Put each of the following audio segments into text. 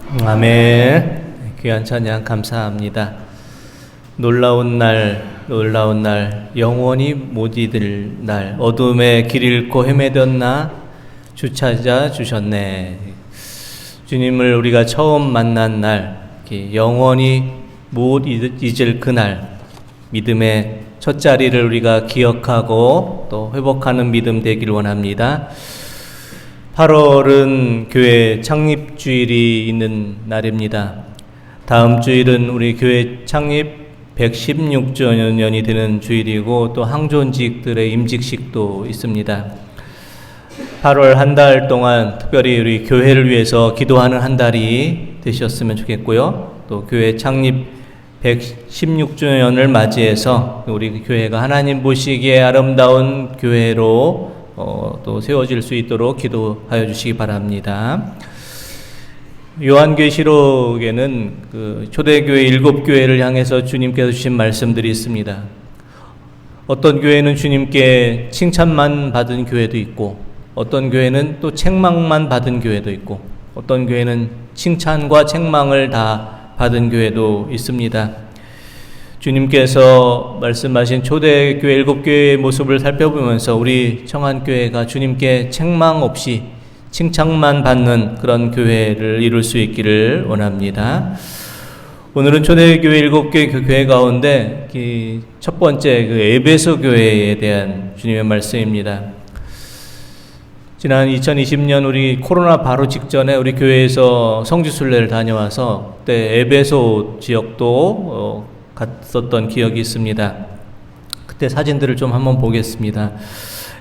아멘. 귀한 찬양 감사합니다. 놀라운 날, 영원히 못 잊을 날, 어둠에 길 잃고 헤매던 나 주 찾아 주셨네. 주님을 우리가 처음 만난 날, 영원히 못 잊을 그날, 믿음의 첫 자리를 우리가 기억하고 또 회복하는 믿음 되길 원합니다. 8월은 교회 창립주일이 있는 날입니다. 다음 주일은 우리 교회 창립 116주년이 되는 주일이고 또 항존직들의 임직식도 있습니다. 8월 한 달 동안 특별히 우리 교회를 위해서 기도하는 한 달이 되셨으면 좋겠고요. 또 교회 창립 116주년을 맞이해서 우리 교회가 하나님 보시기에 아름다운 교회로 또 세워질 수 있도록 기도하여 주시기 바랍니다. 요한계시록에는 그 초대교회 7교회를 향해서 주님께서 주신 말씀들이 있습니다. 어떤 교회는 주님께 칭찬만 받은 교회도 있고, 어떤 교회는 또 책망만 받은 교회도 있고, 어떤 교회는 칭찬과 책망을 다 받은 교회도 있습니다. 주님께서 말씀하신 초대교회 7교회의 모습을 살펴보면서 우리 청한교회가 주님께 책망 없이 칭찬만 받는 그런 교회를 이룰 수 있기를 원합니다. 오늘은 초대교회 7교회 그 교회 가운데 첫 번째 그 에베소 교회에 대한 주님의 말씀입니다. 지난 2020년 우리 코로나 바로 직전에 우리 교회에서 성지순례를 다녀와서 그때 에베소 지역도 갔었던 기억이 있습니다. 그때 사진들을 좀 한번 보겠습니다.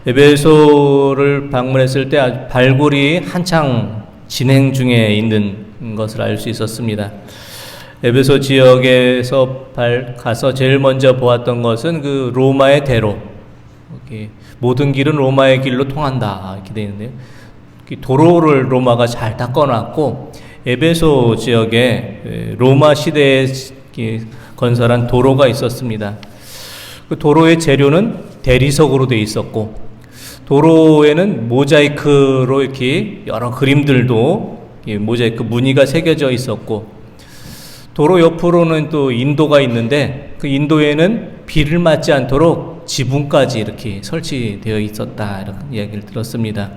에베소를 방문했을 때 아주 발굴이 한창 진행 중에 있는 것을 알 수 있었습니다. 에베소 지역에서 가서 제일 먼저 보았던 것은 그 로마의 대로, 모든 길은 로마의 길로 통한다 이렇게 되어 있는데요. 도로를 로마가 잘 닦아놨고 에베소 지역에 로마 시대에 건설한 도로가 있었습니다. 그 도로의 재료는 대리석으로 되어 있었고 도로에는 모자이크로 이렇게 여러 그림들도 모자이크 무늬가 새겨져 있었고 도로 옆으로는 또 인도가 있는데 그 인도에는 비를 맞지 않도록 지붕까지 이렇게 설치되어 있었다 이런 이야기를 들었습니다.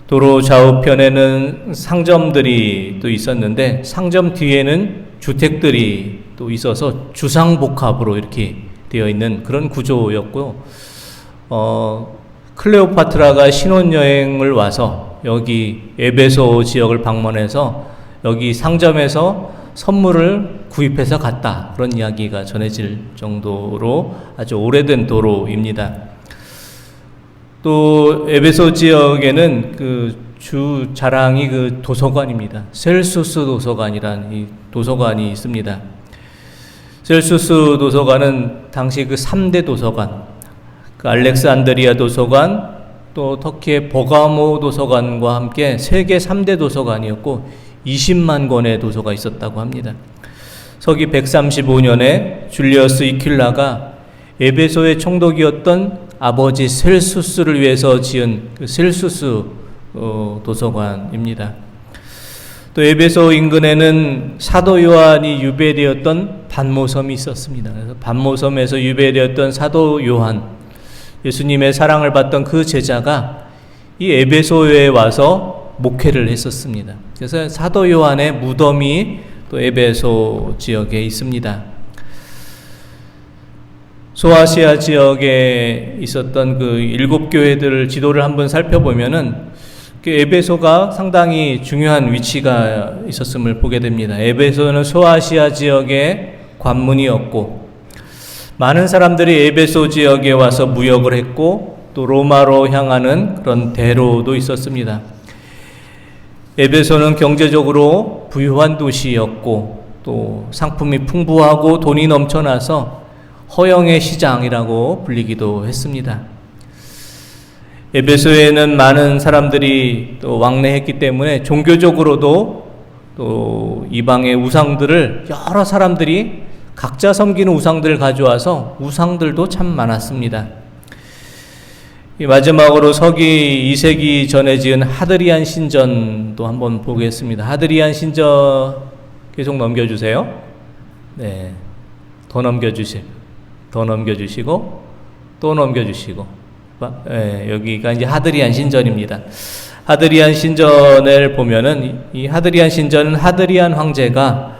도로 좌우편에는 상점들이 또 있었는데 상점 뒤에는 주택들이 또 있어서 주상복합으로 이렇게 되어 있는 그런 구조였고요. 클레오파트라가 신혼여행을 와서 여기 에베소 지역을 방문해서 여기 상점에서 선물을 구입해서 갔다 그런 이야기가 전해질 정도로 아주 오래된 도로입니다. 또 에베소 지역에는 그 주 자랑이 그 도서관입니다. 셀수스 도서관이라는 이 도서관이 있습니다. 셀수스 도서관은 당시 그 3대 도서관, 그 알렉산드리아 도서관, 또 터키의 버가모 도서관과 함께 세계 3대 도서관이었고 20만 권의 도서가 있었다고 합니다. 서기 135년에 줄리어스 이큘라가 에베소의 총독이었던 아버지 셀수스를 위해서 지은 그 셀수스 도서관입니다. 또 에베소 인근에는 사도 요한이 유배되었던 반모섬이 있었습니다. 그래서 반모섬에서 유배되었던 사도 요한, 예수님의 사랑을 받던 그 제자가 이 에베소에 와서 목회를 했었습니다. 그래서 사도 요한의 무덤이 또 에베소 지역에 있습니다. 소아시아 지역에 있었던 그 7교회들 지도를 한번 살펴보면은 그 에베소가 상당히 중요한 위치가 있었음을 보게 됩니다. 에베소는 소아시아 지역의 관문이었고 많은 사람들이 에베소 지역에 와서 무역을 했고 또 로마로 향하는 그런 대로도 있었습니다. 에베소는 경제적으로 부유한 도시였고 또 상품이 풍부하고 돈이 넘쳐나서 허영의 시장이라고 불리기도 했습니다. 에베소에는 많은 사람들이 또 왕래했기 때문에 종교적으로도 또 이방의 우상들을 여러 사람들이 각자 섬기는 우상들을 가져와서 우상들도 참 많았습니다. 이 마지막으로 서기 2세기 전에 지은 하드리안 신전도 한번 보겠습니다. 하드리안 신전 계속 넘겨주세요. 네, 더 넘겨주시고 또 넘겨주시고, 네, 여기가 이제 하드리안 신전입니다. 하드리안 신전을 보면은 이 하드리안 신전은 하드리안 황제가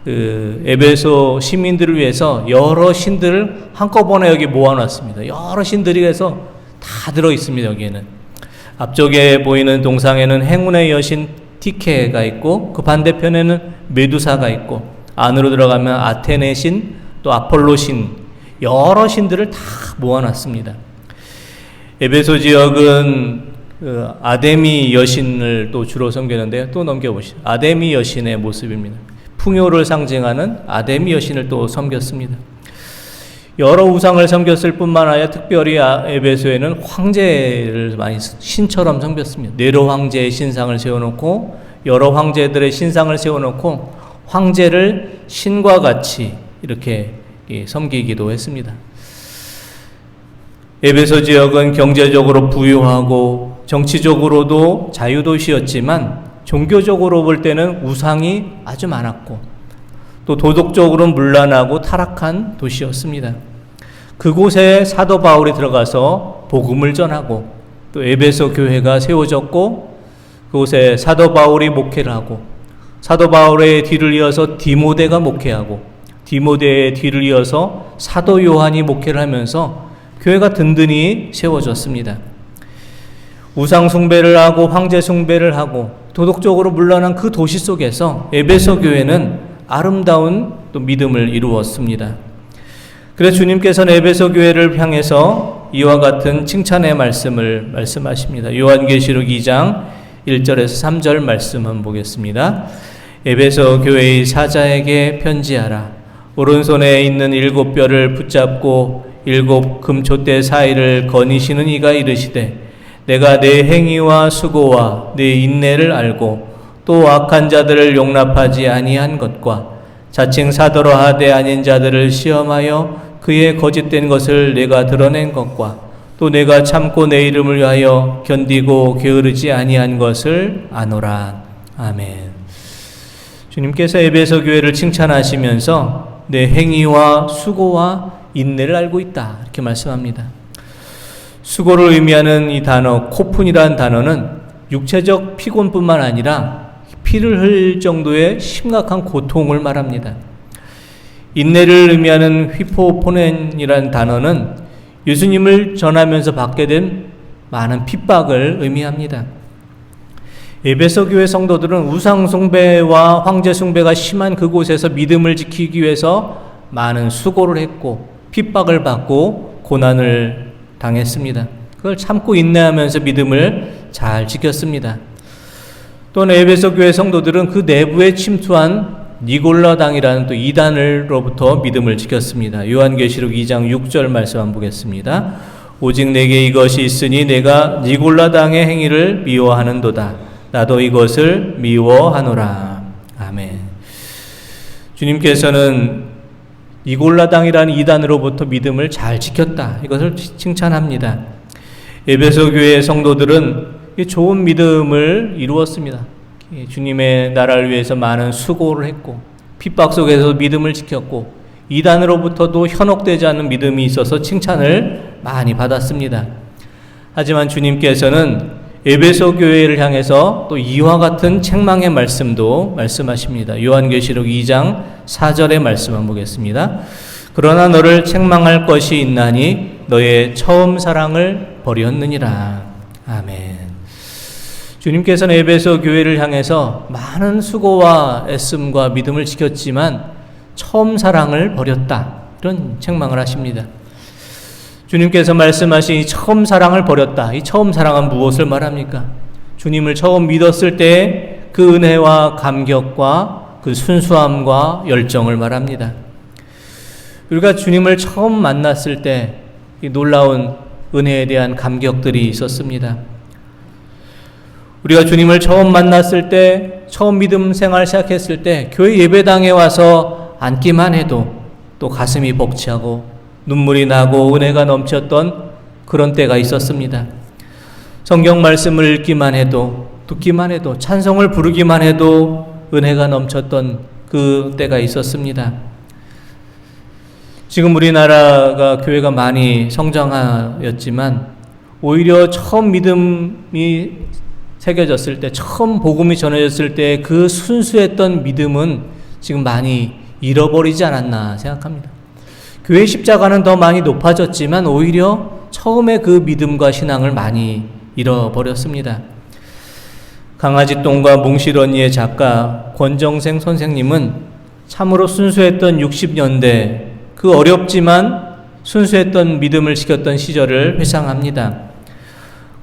그 에베소 시민들을 위해서 여러 신들을 한꺼번에 여기 모아놨습니다. 여러 신들이 해서 다 들어 있습니다. 여기에는 앞쪽에 보이는 동상에는 행운의 여신 티케가 있고, 그 반대편에는 메두사가 있고, 안으로 들어가면 아테네 신, 또 아폴로 신, 여러 신들을 다 모아놨습니다. 에베소 지역은 그 아데미 여신을 또 주로 섬기는데요. 또 넘겨보시죠. 아데미 여신의 모습입니다. 풍요를 상징하는 아데미 여신을 또 섬겼습니다. 여러 우상을 섬겼을 뿐만 아니라 특별히 에베소에는 황제를 많이 신처럼 섬겼습니다. 네로 황제의 신상을 세워놓고, 여러 황제들의 신상을 세워놓고 황제를 신과 같이 이렇게 섬기기도 했습니다. 에베소 지역은 경제적으로 부유하고 정치적으로도 자유도시였지만 종교적으로 볼 때는 우상이 아주 많았고, 또 도덕적으로는 문란하고 타락한 도시였습니다. 그곳에 사도 바울이 들어가서 복음을 전하고, 또 에베소 교회가 세워졌고, 그곳에 사도 바울이 목회를 하고, 사도 바울의 뒤를 이어서 디모데가 목회하고, 디모데의 뒤를 이어서 사도 요한이 목회를 하면서 교회가 든든히 세워졌습니다. 우상 숭배를 하고 황제 숭배를 하고 도덕적으로 문란한 그 도시 속에서 에베소 교회는 아름다운 또 믿음을 이루었습니다. 그래서 주님께서는 에베소 교회를 향해서 이와 같은 칭찬의 말씀을 말씀하십니다. 요한계시록 2장 1절에서 3절 말씀 한번 보겠습니다. 에베소 교회의 사자에게 편지하라. 오른손에 있는 7뼈를 붙잡고 7 금촛대 사이를 거니시는 이가 이르시되, 내가 내 행위와 수고와 내 인내를 알고 또 악한 자들을 용납하지 아니한 것과 자칭 사도로 하되 아닌 자들을 시험하여 그의 거짓된 것을 내가 드러낸 것과 또 내가 참고 내 이름을 위하여 견디고 게으르지 아니한 것을 아노라. 아멘. 주님께서 에베소 교회를 칭찬하시면서 내 행위와 수고와 인내를 알고 있다, 이렇게 말씀합니다. 수고를 의미하는 이 단어 코푼이라는 단어는 육체적 피곤뿐만 아니라 피를 흘릴 정도의 심각한 고통을 말합니다. 인내를 의미하는 휘포포넨이라는 단어는 예수님을 전하면서 받게 된 많은 핍박을 의미합니다. 에베소 교회 성도들은 우상 숭배와 황제 숭배가 심한 그곳에서 믿음을 지키기 위해서 많은 수고를 했고 핍박을 받고 고난을 당했습니다. 그걸 참고 인내하면서 믿음을 잘 지켰습니다. 또는 에베소 교회 성도들은 그 내부에 침투한 니골라당이라는 또 이단으로부터 믿음을 지켰습니다. 요한계시록 2장 6절 말씀 한번 보겠습니다. 오직 내게 이것이 있으니 내가 니골라당의 행위를 미워하는도다. 나도 이것을 미워하노라. 아멘. 주님께서는 니골라당이라는 이단으로부터 믿음을 잘 지켰다, 이것을 칭찬합니다. 에베소 교회의 성도들은 좋은 믿음을 이루었습니다. 주님의 나라를 위해서 많은 수고를 했고 핍박 속에서 믿음을 지켰고 이단으로부터도 현혹되지 않는 믿음이 있어서 칭찬을 많이 받았습니다. 하지만 주님께서는 에베소 교회를 향해서 또 이와 같은 책망의 말씀도 말씀하십니다. 요한계시록 2장 4절의 말씀 한번 보겠습니다. 그러나 너를 책망할 것이 있나니 너의 처음 사랑을 버렸느니라. 아멘. 주님께서는 에베소 교회를 향해서 많은 수고와 애씀과 믿음을 지켰지만 처음 사랑을 버렸다, 이런 책망을 하십니다. 주님께서 말씀하신 이 처음 사랑을 버렸다, 이 처음 사랑은 무엇을 말합니까? 주님을 처음 믿었을 때 그 은혜와 감격과 그 순수함과 열정을 말합니다. 우리가 주님을 처음 만났을 때 이 놀라운 은혜에 대한 감격들이 있었습니다. 우리가 주님을 처음 만났을 때, 처음 믿음 생활 시작했을 때 교회 예배당에 와서 앉기만 해도 또 가슴이 벅차고 눈물이 나고 은혜가 넘쳤던 그런 때가 있었습니다. 성경 말씀을 읽기만 해도, 듣기만 해도, 찬송을 부르기만 해도 은혜가 넘쳤던 그 때가 있었습니다. 지금 우리나라가 교회가 많이 성장하였지만 오히려 처음 믿음이 새겨졌을 때, 처음 복음이 전해졌을 때 그 순수했던 믿음은 지금 많이 잃어버리지 않았나 생각합니다. 교회 십자가는 더 많이 높아졌지만 오히려 처음에 그 믿음과 신앙을 많이 잃어버렸습니다. 강아지똥과 몽실언니의 작가 권정생 선생님은 참으로 순수했던 60년대 그 어렵지만 순수했던 믿음을 지켰던 시절을 회상합니다.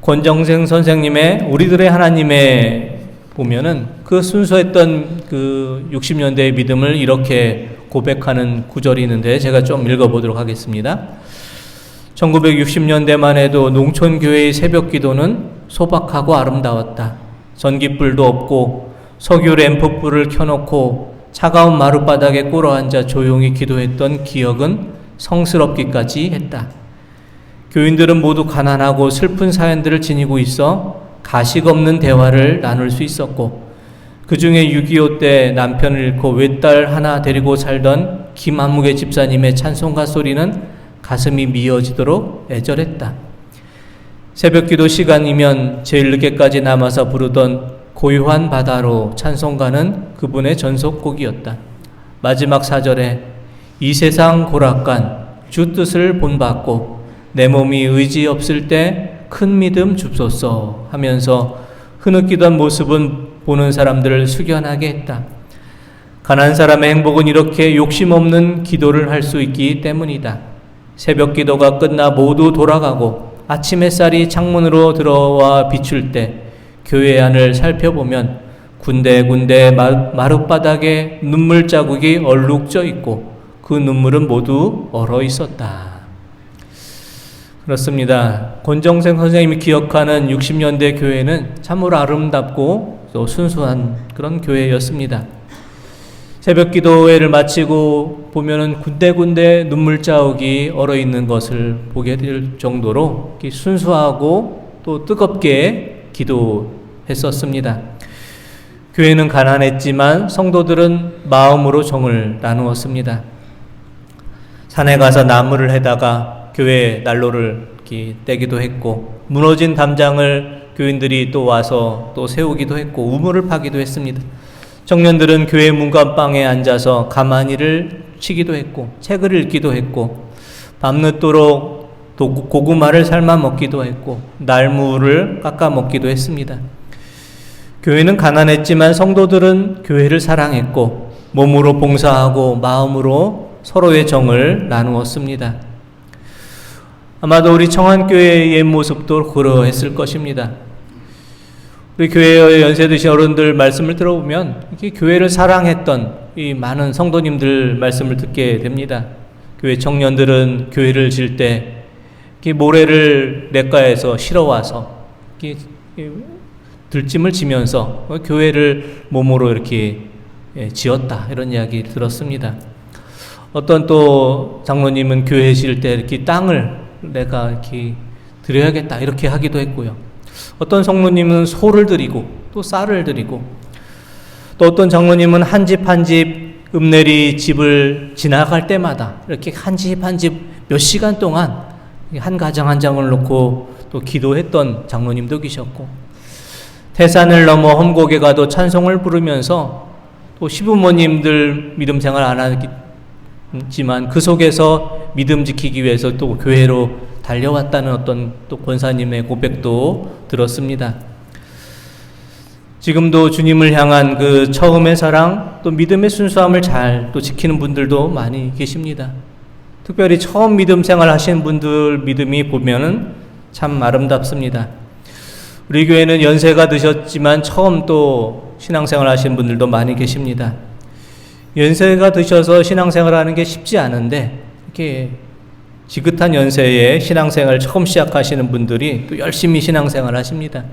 권정생 선생님의 우리들의 하나님에 보면은 그 순수했던 그 60년대의 믿음을 이렇게 고백하는 구절이 있는데 제가 좀 읽어보도록 하겠습니다. 1960년대만 해도 농촌교회의 새벽 기도는 소박하고 아름다웠다. 전기불도 없고 석유 램프불을 켜놓고 차가운 마룻바닥에 꿇어앉아 조용히 기도했던 기억은 성스럽기까지 했다. 교인들은 모두 가난하고 슬픈 사연들을 지니고 있어 가식 없는 대화를 나눌 수 있었고 그 중에 6.25 때 남편을 잃고 외딸 하나 데리고 살던 김한무개 집사님의 찬송가 소리는 가슴이 미어지도록 애절했다. 새벽기도 시간이면 제일 늦게까지 남아서 부르던 고요한 바다로 찬송가는 그분의 전속곡이었다. 마지막 4절에 이 세상 고락간 주 뜻을 본받고 내 몸이 의지 없을 때 큰 믿음 줍소서 하면서 흐느끼던 모습은 보는 사람들을 숙연하게 했다. 가난한 사람의 행복은 이렇게 욕심 없는 기도를 할 수 있기 때문이다. 새벽 기도가 끝나 모두 돌아가고 아침 햇살이 창문으로 들어와 비출 때 교회 안을 살펴보면 군데군데 마룻바닥에 눈물 자국이 얼룩져 있고 그 눈물은 모두 얼어 있었다. 그렇습니다. 권정생 선생님이 기억하는 60년대 교회는 참으로 아름답고 또 순수한 그런 교회였습니다. 새벽 기도회를 마치고 보면은 군데군데 눈물 자국이 얼어 있는 것을 보게 될 정도로 순수하고 또 뜨겁게 기도했었습니다. 교회는 가난했지만 성도들은 마음으로 정을 나누었습니다. 산에 가서 나무를 해다가 교회 난로를 이렇게 떼기도 했고 무너진 담장을 교인들이 또 와서 또 세우기도 했고 우물을 파기도 했습니다. 청년들은 교회 문간방에 앉아서 가마니를 치기도 했고 책을 읽기도 했고 밤늦도록 고구마를 삶아 먹기도 했고 날무를 깎아 먹기도 했습니다. 교회는 가난했지만 성도들은 교회를 사랑했고 몸으로 봉사하고 마음으로 서로의 정을 나누었습니다. 아마도 우리 청안교회의 옛 모습도 그러했을 것입니다. 우리 교회의 연세 드신 어른들 말씀을 들어보면 이렇게 교회를 사랑했던 이 많은 성도님들 말씀을 듣게 됩니다. 교회 청년들은 교회를 질 때 모래를 냇가에서 실어와서 들짐을 지면서 교회를 몸으로 이렇게 지었다 이런 이야기 들었습니다. 어떤 또 장로님은 교회 질 때 이렇게 땅을 내가 이렇게 드려야겠다 이렇게 하기도 했고요. 어떤 성모님은 소를 드리고 또 쌀을 드리고 또 어떤 장로님은 한 집 한 집 읍내리 집을 지나갈 때마다 이렇게 한 집 한 집 몇 시간 동안 한 가정 한 장을 놓고 또 기도했던 장로님도 계셨고 태산을 넘어 험곡에 가도 찬송을 부르면서 또 시부모님들 믿음 생활 안 하지만 그 속에서 믿음 지키기 위해서 또 교회로 달려왔다는 어떤 또 권사님의 고백도 들었습니다. 지금도 주님을 향한 그 처음의 사랑 또 믿음의 순수함을 잘 또 지키는 분들도 많이 계십니다. 특별히 처음 믿음 생활 하시는 분들 믿음이 보면은 참 아름답습니다. 우리 교회는 연세가 드셨지만 처음 또 신앙생활 하시는 분들도 많이 계십니다. 연세가 드셔서 신앙생활 하는 게 쉽지 않은데 이렇게 지긋한 연세에 신앙생활 처음 시작하시는 분들이 또 열심히 신앙생활 하십니다.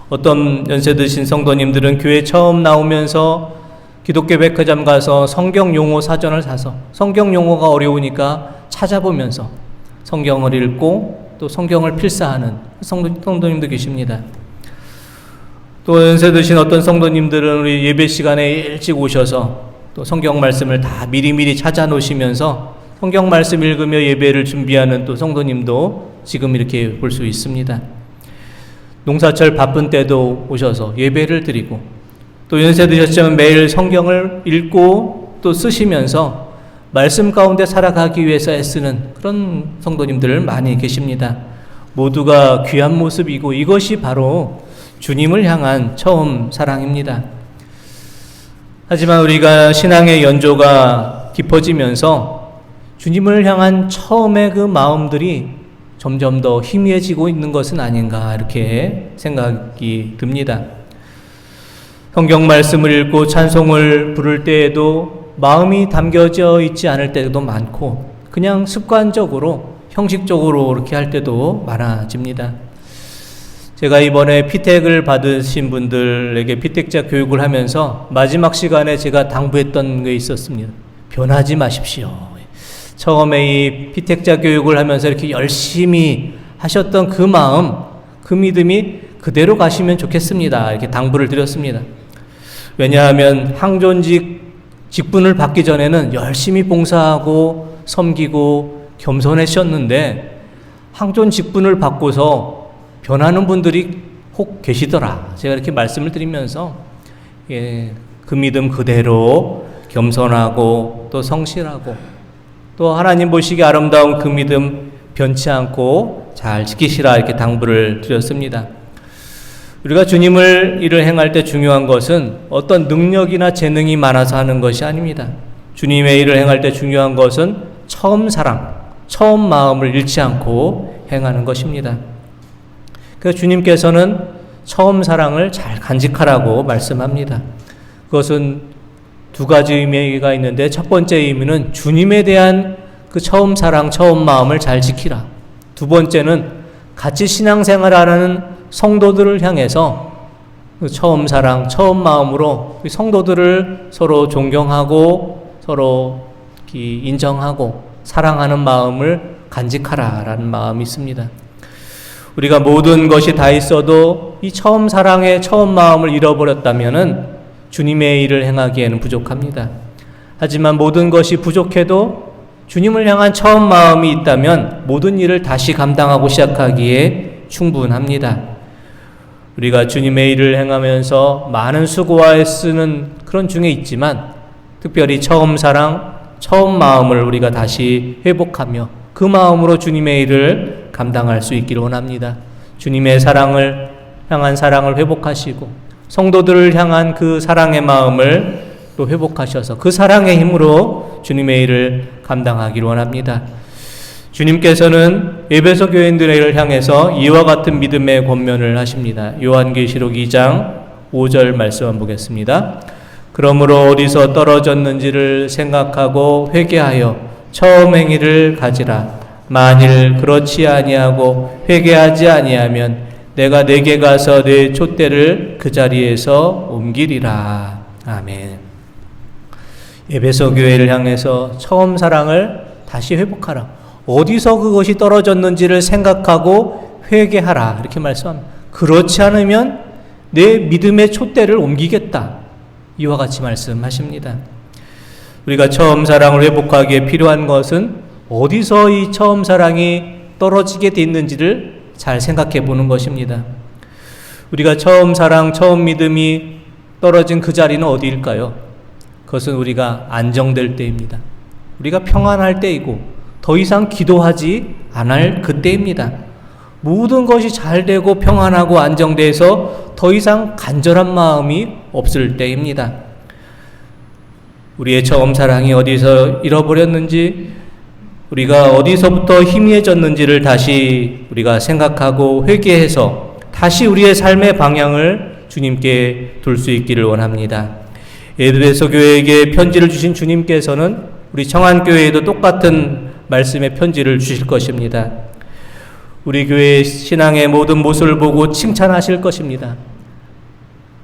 어떤 연세 드신 성도님들은 교회 처음 나오면서 기독교 백화점 가서 성경 용어 사전을 사서 성경 용어가 어려우니까 찾아보면서 성경을 읽고 또 성경을 필사하는 성도님도 계십니다. 또 연세 드신 어떤 성도님들은 우리 예배 시간에 일찍 오셔서 또 성경 말씀을 다 미리미리 찾아 놓으시면서 성경 말씀 읽으며 예배를 준비하는 또 성도님도 지금 이렇게 볼 수 있습니다. 농사철 바쁜 때도 오셔서 예배를 드리고 또 연세 드셨지만 매일 성경을 읽고 또 쓰시면서 말씀 가운데 살아가기 위해서 애쓰는 그런 성도님들 많이 계십니다. 모두가 귀한 모습이고 이것이 바로 주님을 향한 처음 사랑입니다. 하지만 우리가 신앙의 연조가 깊어지면서 주님을 향한 처음의 그 마음들이 점점 더 희미해지고 있는 것은 아닌가 이렇게 생각이 듭니다. 성경 말씀을 읽고 찬송을 부를 때에도 마음이 담겨져 있지 않을 때도 많고 그냥 습관적으로 형식적으로 이렇게 할 때도 많아집니다. 제가 이번에 피택을 받으신 분들에게 피택자 교육을 하면서 마지막 시간에 제가 당부했던 게 있었습니다. 변하지 마십시오. 처음에 이 피택자 교육을 하면서 이렇게 열심히 하셨던 그 마음, 그 믿음이 그대로 가시면 좋겠습니다. 이렇게 당부를 드렸습니다. 왜냐하면 항존직 직분을 받기 전에는 열심히 봉사하고 섬기고 겸손하셨는데 항존 직분을 받고서 변하는 분들이 혹 계시더라. 제가 이렇게 말씀을 드리면서 그 믿음 그대로 겸손하고 또 성실하고 또 하나님 보시기에 아름다운 그 믿음 변치 않고 잘 지키시라 이렇게 당부를 드렸습니다. 우리가 주님을 일을 행할 때 중요한 것은 어떤 능력이나 재능이 많아서 하는 것이 아닙니다. 주님의 일을 행할 때 중요한 것은 처음 사랑, 처음 마음을 잃지 않고 행하는 것입니다. 그래서 주님께서는 처음 사랑을 잘 간직하라고 말씀합니다. 그것은 두 가지 의미가 있는데 첫 번째 의미는 주님에 대한 그 처음 사랑, 처음 마음을 잘 지키라. 두 번째는 같이 신앙생활하는 성도들을 향해서 그 처음 사랑, 처음 마음으로 성도들을 서로 존경하고 서로 인정하고 사랑하는 마음을 간직하라라는 마음이 있습니다. 우리가 모든 것이 다 있어도 이 처음 사랑의 처음 마음을 잃어버렸다면은 주님의 일을 행하기에는 부족합니다. 하지만 모든 것이 부족해도 주님을 향한 처음 마음이 있다면 모든 일을 다시 감당하고 시작하기에 충분합니다. 우리가 주님의 일을 행하면서 많은 수고와 애쓰는 그런 중에 있지만 특별히 처음 사랑, 처음 마음을 우리가 다시 회복하며 그 마음으로 주님의 일을 감당할 수 있기를 원합니다. 주님의 사랑을 향한 사랑을 회복하시고 성도들을 향한 그 사랑의 마음을 또 회복하셔서 그 사랑의 힘으로 주님의 일을 감당하기를 원합니다. 주님께서는 에베소 교인들을 향해서 이와 같은 믿음의 권면을 하십니다. 요한계시록 2장 5절 말씀 한번 보겠습니다. 그러므로 어디서 떨어졌는지를 생각하고 회개하여 처음 행위를 가지라. 만일 그렇지 아니하고 회개하지 아니하면 내가 내게 가서 내 촛대를 그 자리에서 옮기리라. 아멘. 에베소 교회를 향해서 처음 사랑을 다시 회복하라. 어디서 그것이 떨어졌는지를 생각하고 회개하라. 이렇게 말씀합니다. 그렇지 않으면 내 믿음의 촛대를 옮기겠다. 이와 같이 말씀하십니다. 우리가 처음 사랑을 회복하기에 필요한 것은 어디서 이 처음 사랑이 떨어지게 됐는지를 잘 생각해 보는 것입니다. 우리가 처음 사랑, 처음 믿음이 떨어진 그 자리는 어디일까요? 그것은 우리가 안정될 때입니다. 우리가 평안할 때이고 더 이상 기도하지 않을 그때입니다. 모든 것이 잘 되고 평안하고 안정돼서 더 이상 간절한 마음이 없을 때입니다. 우리의 처음 사랑이 어디서 잃어버렸는지, 우리가 어디서부터 희미해졌는지를 다시 우리가 생각하고 회개해서 다시 우리의 삶의 방향을 주님께 둘 수 있기를 원합니다. 에베소 교회에게 편지를 주신 주님께서는 우리 청안교회에도 똑같은 말씀의 편지를 주실 것입니다. 우리 교회의 신앙의 모든 모습을 보고 칭찬하실 것입니다.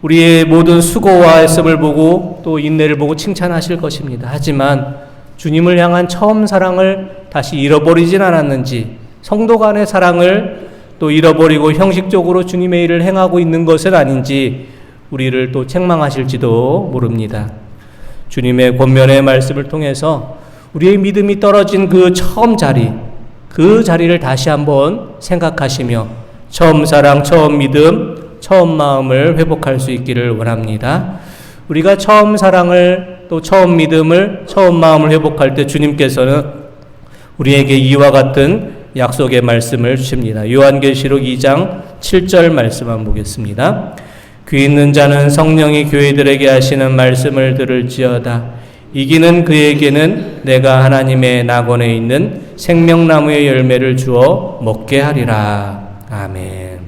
우리의 모든 수고와 애씀을 보고 또 인내를 보고 칭찬하실 것입니다. 하지만 주님을 향한 처음 사랑을 다시 잃어버리진 않았는지 성도 간의 사랑을 또 잃어버리고 형식적으로 주님의 일을 행하고 있는 것은 아닌지 우리를 또 책망하실지도 모릅니다. 주님의 권면의 말씀을 통해서 우리의 믿음이 떨어진 그 처음 자리, 그 자리를 다시 한번 생각하시며 처음 사랑, 처음 믿음, 처음 마음을 회복할 수 있기를 원합니다. 우리가 처음 사랑을 또 처음 믿음을 처음 마음을 회복할 때 주님께서는 우리에게 이와 같은 약속의 말씀을 주십니다. 요한계시록 2장 7절 말씀 한번 보겠습니다. 귀 있는 자는 성령이 교회들에게 하시는 말씀을 들을지어다. 이기는 그에게는 내가 하나님의 낙원에 있는 생명나무의 열매를 주어 먹게 하리라. 아멘.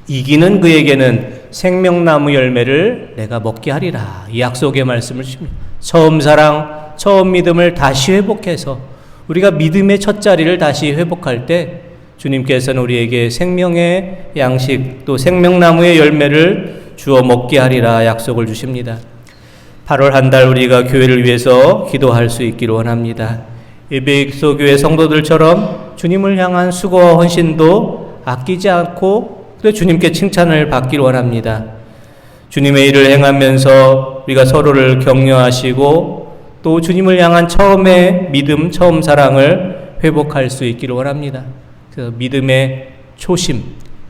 이기는 그에게는 생명나무 열매를 내가 먹게 하리라. 이 약속의 말씀을 주십니다. 처음 사랑, 처음 믿음을 다시 회복해서 우리가 믿음의 첫 자리를 다시 회복할 때 주님께서는 우리에게 생명의 양식 또 생명나무의 열매를 주어 먹게 하리라 약속을 주십니다. 8월 한 달 우리가 교회를 위해서 기도할 수 있기를 원합니다. 에베소 교회 성도들처럼 주님을 향한 수고와 헌신도 아끼지 않고 또 주님께 칭찬을 받기를 원합니다. 주님의 일을 행하면서 우리가 서로를 격려하시고 또 주님을 향한 처음의 믿음, 처음 사랑을 회복할 수 있기를 원합니다. 그래서 믿음의 초심,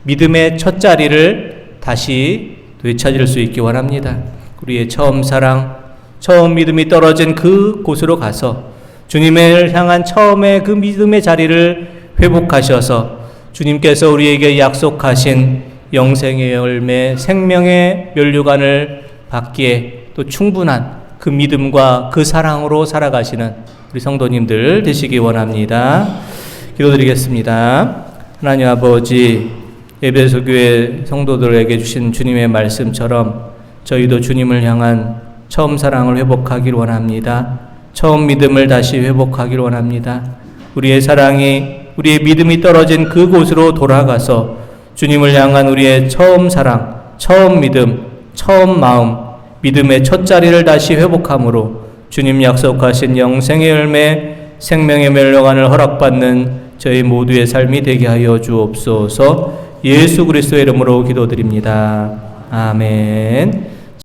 믿음의 첫 자리를 다시 되찾을 수 있기 원합니다. 우리의 처음 사랑, 처음 믿음이 떨어진 그 곳으로 가서 주님을 향한 처음의 그 믿음의 자리를 회복하셔서 주님께서 우리에게 약속하신 영생의 열매, 생명의 면류관을 받기에 또 충분한 그 믿음과 그 사랑으로 살아가시는 우리 성도님들 되시기 원합니다. 기도드리겠습니다. 하나님 아버지, 에베소 교회 성도들에게 주신 주님의 말씀처럼 저희도 주님을 향한 처음 사랑을 회복하기를 원합니다. 처음 믿음을 다시 회복하기를 원합니다. 우리의 사랑이, 우리의 믿음이 떨어진 그곳으로 돌아가서 주님을 향한 우리의 처음 사랑, 처음 믿음, 처음 마음, 믿음의 첫 자리를 다시 회복함으로 주님 약속하신 영생의 열매, 생명의 멸류관을 허락받는 저희 모두의 삶이 되게 하여 주옵소서. 예수 그리스도의 이름으로 기도드립니다. 아멘.